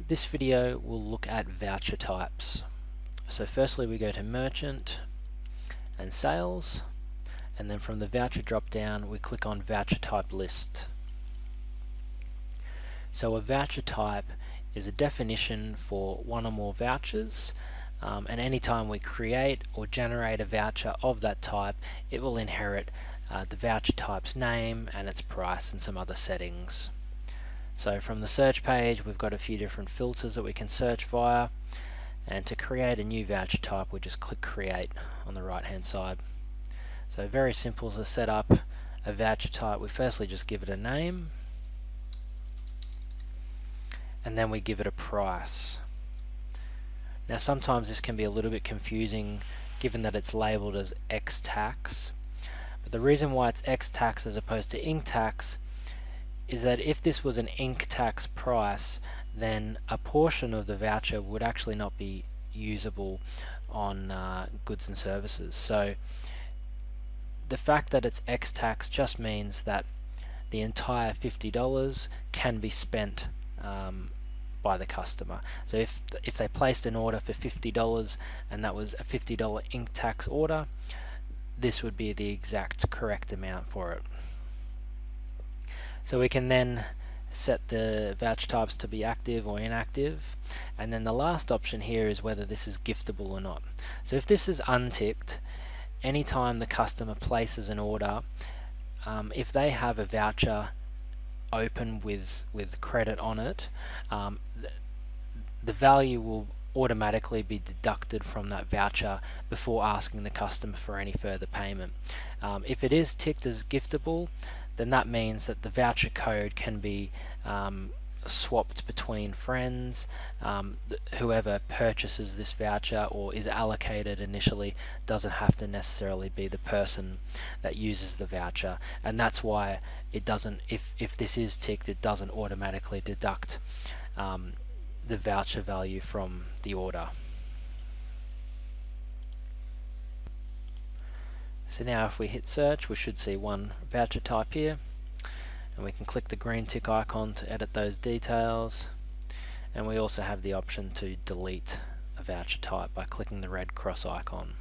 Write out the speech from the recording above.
This video will look at voucher types. So firstly we go to Merchant and Sales, and then from the voucher drop down we click on Voucher Type List. So a voucher type is a definition for one or more vouchers, and anytime we create or generate a voucher of that type, it will inherit the voucher type's name and its price and some other settings. So from the search page we've got a few different filters that we can search via, and to create a new voucher type we just click Create on the right hand side. So very simple to set up a voucher type. We firstly just give it a name, and then we give it a price. Now sometimes this can be a little bit confusing given that it's labeled as X tax, but the reason why it's X tax as opposed to Inc tax is that if this was an Inc tax price, then a portion of the voucher would actually not be usable on goods and services. So the fact that it's X tax just means that the entire $50 can be spent by the customer. So if they placed an order for $50 and that was a $50 Inc tax order, this would be the exact correct amount for it. So we can then set the voucher types to be active or inactive, and then the last option here is whether this is giftable or not. So if this is unticked, anytime the customer places an order, if they have a voucher open with credit on it, the value will automatically be deducted from that voucher before asking the customer for any further payment. If it is ticked as giftable, then that means that the voucher code can be swapped between friends. Whoever purchases this voucher or is allocated initially doesn't have to necessarily be the person that uses the voucher, and that's why it doesn't, if this is ticked, it doesn't automatically deduct the voucher value from the order. So now if we hit search, we should see one voucher type here, and we can click the green tick icon to edit those details, and we also have the option to delete a voucher type by clicking the red cross icon.